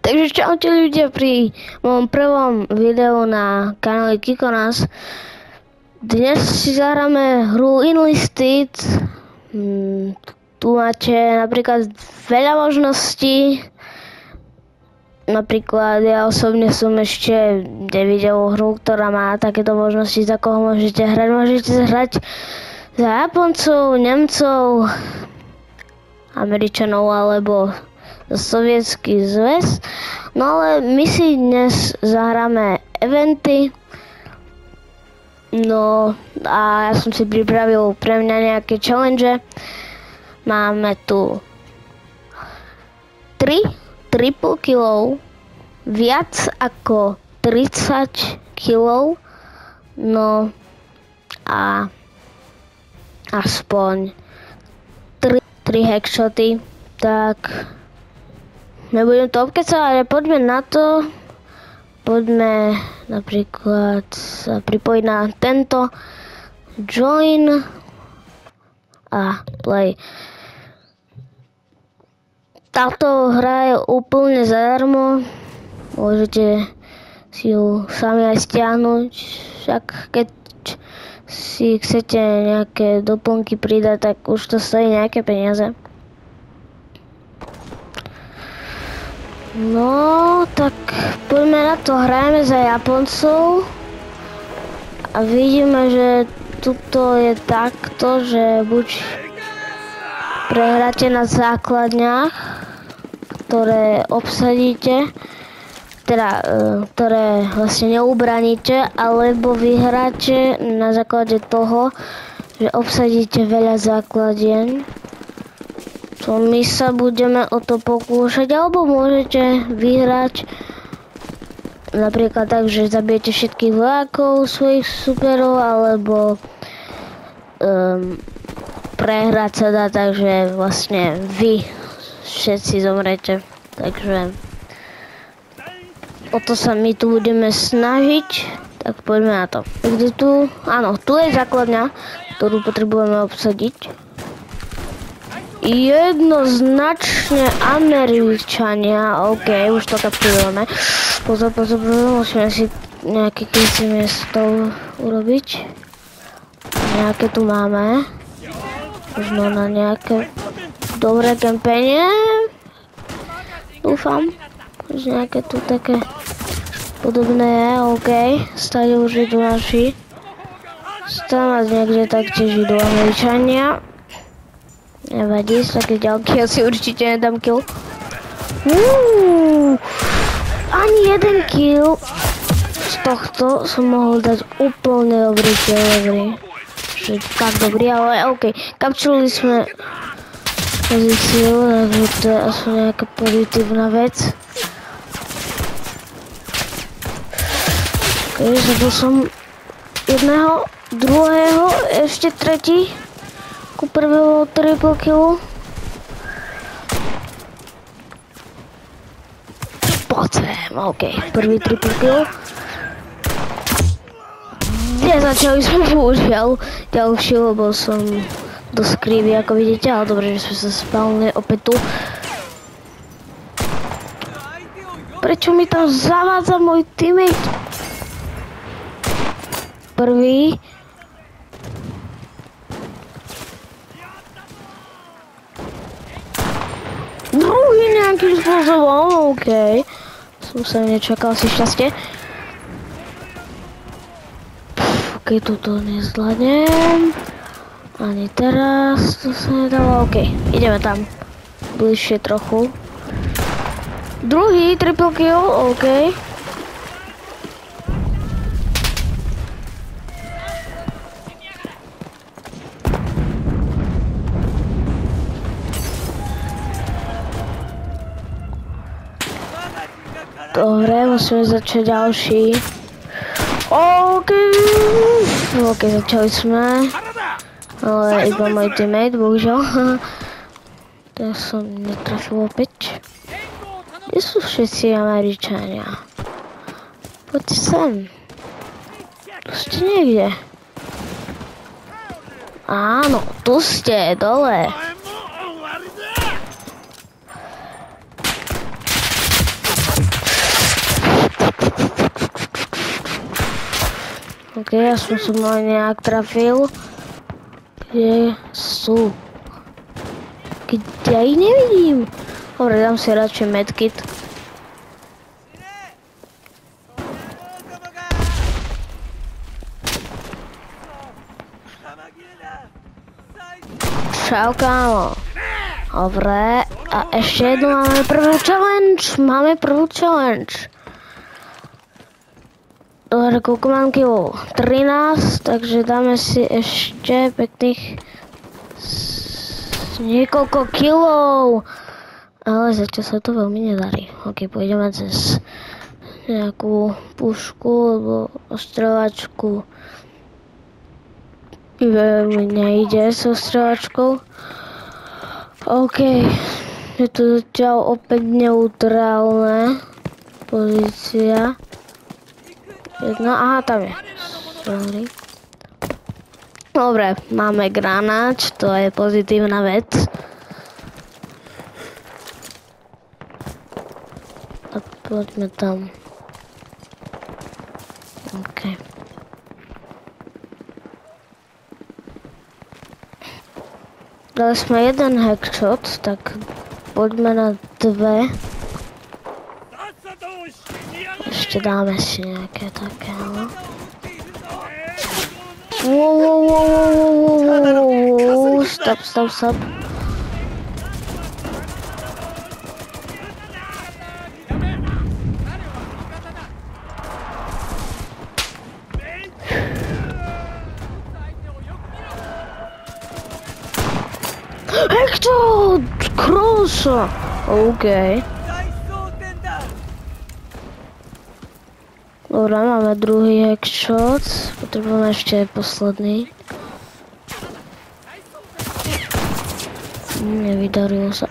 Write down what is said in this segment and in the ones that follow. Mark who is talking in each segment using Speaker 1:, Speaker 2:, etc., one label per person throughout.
Speaker 1: Takže čaute ľudia pri mojom prvom videu na kanále Kikonas. Dnes si zahráme hru Enlisted. Tu máte napríklad veľa možností. Napríklad ja osobne som ešte nevidel hru, ktorá má takéto možnosti, za koho môžete hrať. Môžete hrať za Japoncov, Nemcov, Američanov alebo Sovietsky zväz. No ale my si dnes zahráme eventy. No a ja som si pripravil pre mňa nejaké challenge. Máme tu 3 triple killov, viac ako 30 killov, no a aspoň 3 headshoty, tak nebudem to obkecať, ale poďme na to. Poďme napríklad sa pripojiť na tento join a play. Táto hra je úplne zadarmo, môžete si ju sami aj stiahnuť, však keď si chcete nejaké doplnky pridať, tak už to stojí nejaké peniaze. No, tak poďme na to, hrajeme za Japoncov a vidíme, že tuto je takto, že buď prehráte na základniach, ktoré obsadíte, teda ktoré vlastne neubraníte, alebo vyhráte na základe toho, že obsadíte veľa základien. To my sa budeme o to pokúšať, alebo môžete vyhrať napríklad tak, že zabijete všetkých vojakov svojich superov, alebo prehrať sa dá tak, že vlastne vy všetci zomrete. Takže o to sa my tu budeme snažiť, tak poďme na to. Kde tu? Áno, tu je základňa, ktorú potrebujeme obsadiť. Jednoznačne Američania, OK, už to kapitulujeme. Pozor, musíme si nejaké krycie miesto urobiť. Nejaké tu máme. Možno na nejaké dobré kempenie. Dúfam, že nejaké tu také podobné je, OK. Stále už idú naši. Stále niekde taktiež idú Američania. Nevadí, z také ďalky asi určite nedám kill. Ani jeden kill z tohto som mohol dať úplne dobrý kill, že tak dobrý, ale OK. Kapčuli sme pozíciu, takže to je asi nejaká pozitívna vec. OK, zabil som jedného, druhého, ešte tretí. Ku prvého triple killu. Poďme, OK, prvý triple kill. Nezačali sme bohužiaľ ďalšie, lebo som dosť krivý, ako vidíte, ale dobre, že sme sa spálili opäť tu. Prečo mi tam zavádza môj teammate? Prvý. Druhý nejakým spôsobom, OK. Som sa nečakal, si šťastie. OK, tuto nezvládnem. Ani teraz to sa nedalo, OK. Ideme tam. Bližšie trochu. Druhý triple kill, OK. Dobre, musíme začať ďalší. OK, začali sme. Ale iba môj teammate, bohužiaľ. To som netrafil opäť. Kde sú všetci Američania? Poďte sem. Tu ste niekde. Áno, tu ste, dole. Ok, ja som ho nejak trafil. Kde sú? Kde ja ich nevidím? Dobre, dám si radšej medkit. Čau, kámo. Dobre, a ešte jednu máme prvú challenge. Dobre, koľko mám kilov? 13, takže dáme si ešte pekných niekoľko kilov. Ale zatiaľ sa to veľmi nedarí. Ok, pôjdeme cez nejakú pušku alebo ostreľačku. Veľmi nejde s ostreľačkou. OK, je to zatiaľ opäť neutrálne. Pozícia. Jedna, aha, tam je. Sorry. Dobre, máme granáč, to je pozitívna vec. A poďme tam. OK. Dali sme jeden headshot, tak poďme na 2. Ešte dáme si nejaké také, ale... Wow, stop. Hector! Kruso! OK. Dobre, máme druhý headshot. Potrebujeme ešte posledný. Nevydarilo sa.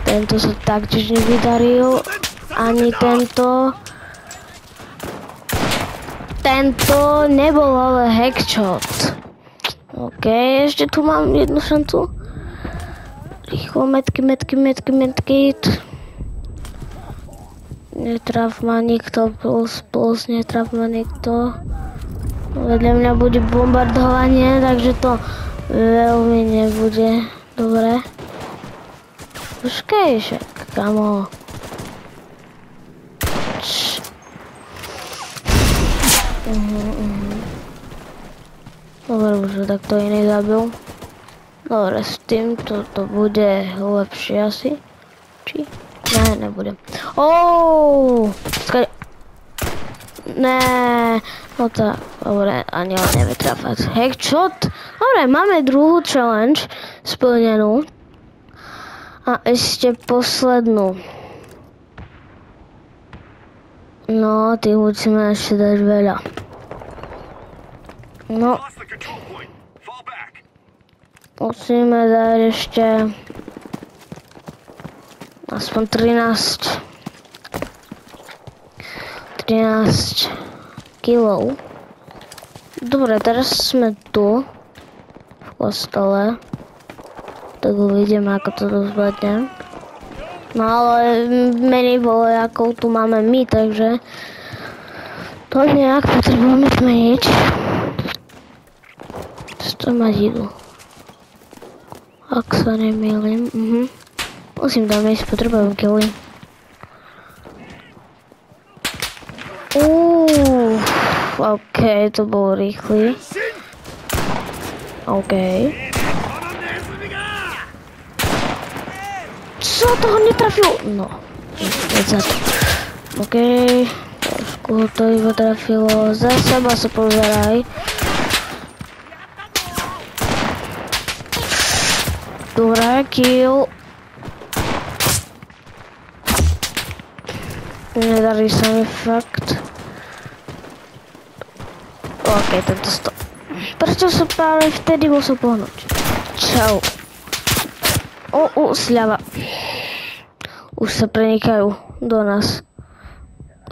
Speaker 1: Tento sa taktiež nevydaril. Ani tento. Tento nebol ale headshot. OK, ešte tu mám jednu šancu. Rýchlo, medkit. Netraf ma nikto, plus netraf ma nikto. Vedľa mňa bude bombardovanie, takže to veľmi nebude dobre. Počkej však, kamo. Dobre, už takto iný zabil. Dobre, s týmto to bude lepšie asi. Či? Ne, nebudem. Ne, no tak, dobre, ani on nevie trafať. Headshot. Dobre, máme druhú challenge splnenú. A ešte poslednú. No, tým musíme ešte dať veľa. No. Musíme dať ešte aspoň 13 kilov. Dobre, teraz sme tu v kostole. Tak uvidíme, ako to dopadne. No ale menej vojakov tu máme my, takže to nejak potrebujeme zmeniť. Co ma idú? Ak sa nemýlim. Musím tam ísť, potrebujem killy. OK, to bolo rýchly. OK. Co toho netrafil? No, veď za to. OK, trošku to iba trafilo. Za seba sa pozeraj. Dobrá, kill. Nedarí sa mi fakt. OK, tento stop. Prečo sa práve vtedy musel pohnúť? Čau. Sľava. Už sa prenikajú do nás.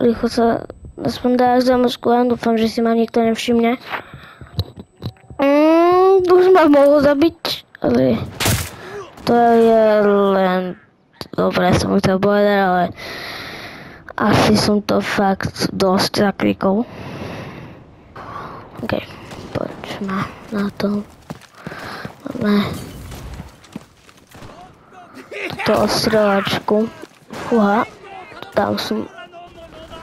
Speaker 1: Rýchlo sa aspoň dá za mozku, ja dúfam, že si ma nikto nevšimne. Už ma mohol zabiť, ale to je len... Dobre, som chcel povedať, ale... Asi som to fakt dosť zaklikol. OK, poďme na to. Máme to ostreľačku. Fúha, tam sú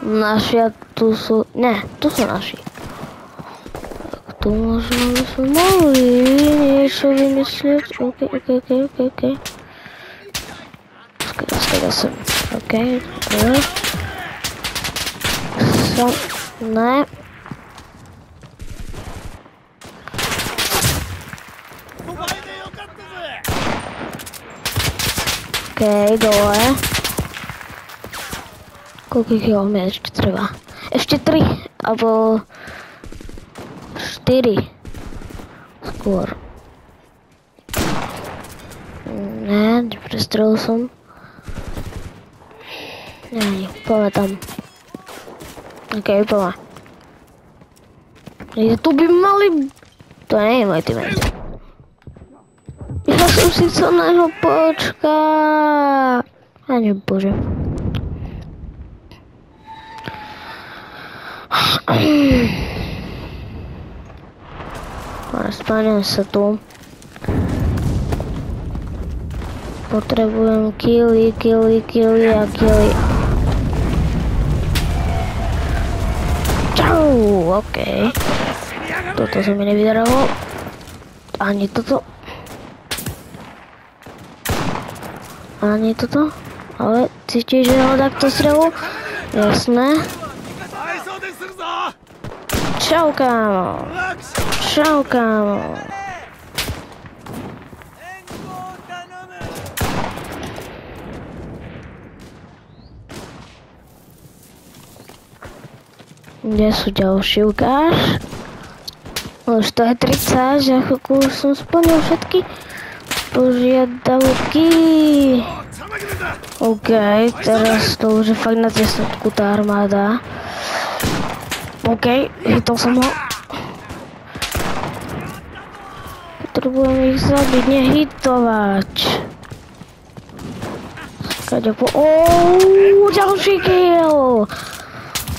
Speaker 1: naši a tu sú... Ne, tu sú naši. Tak tu možno by sme mohli niečo vymyslieť. OK. Počkaj, sem. OK, dobre. Ne. OK, dole. Koľko kilometrov ešte treba? Ešte 3, alebo 4. Skôr. Ne, prestrelil som. Ne, poďme tam. OK, poďme. Tu by mali... To nie je môj teammate. Ja som si chcel na neho počkať. Pane Bože. Spaňam sa tu. Potrebujem killy. Čau, OK. Toto sa mi nevydaralo. Ani toto. Ale cítiš, že ho takto strelu? Jasné. Čau, kámo. Kde sú ďalší, ukáž? Už to je 30, že chvíľku už som splnil všetky požiadavky. OK, teraz to už je fakt na cestotku tá armáda. OK, hitol som ho. Potrebujem ich zabiť, nehitovať. Ďalší kill!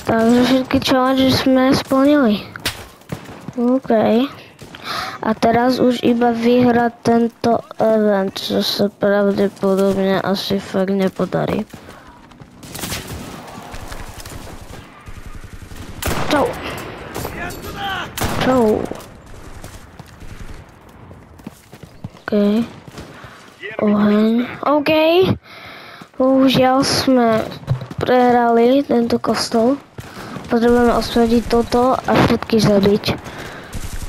Speaker 1: Takže všetky challenge sme splnili. OK. A teraz už iba vyhrať tento event, čo sa pravdepodobne asi fakt nepodarí. Čau. OK. Oheň. OK. Bohužiaľ sme prehrali tento kostol. Potrebujeme osvediť toto a všetky zabiť.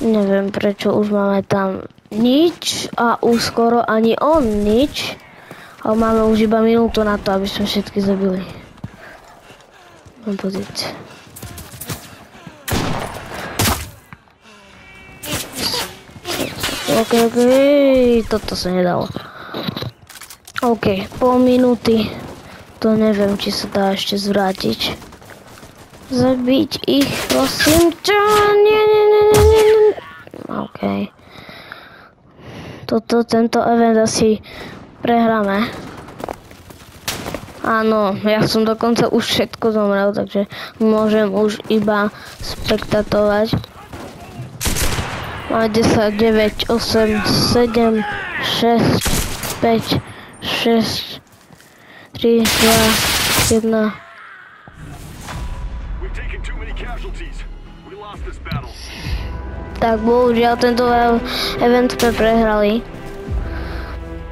Speaker 1: Neviem prečo už máme tam nič a už skoro ani on nič. Ale máme už iba minútu na to, aby sme všetky zabili. Mám pocit. OK, toto sa nedalo. OK, pol minúty. To neviem, či sa dá ešte zvrátiť. Zabiť ich, prosím. Nie. OK. Tento event asi prehráme. Áno, ja som dokonca už všetko zomrel, takže môžem už iba spektatovať. Má 10, 9, 8, 7, 6, 5, 6, 3, 2, 1. Tak bohužiaľ tento event sme prehrali.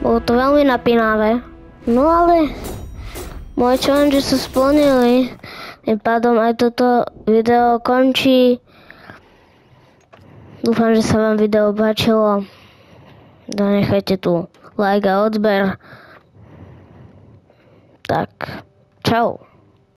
Speaker 1: Bolo to veľmi napínavé. No ale moje challenge sa splnili. Tým pádom aj toto video končí. Dúfam, že sa vám video páčilo. Zanechajte tu like a odber. Tak, čau.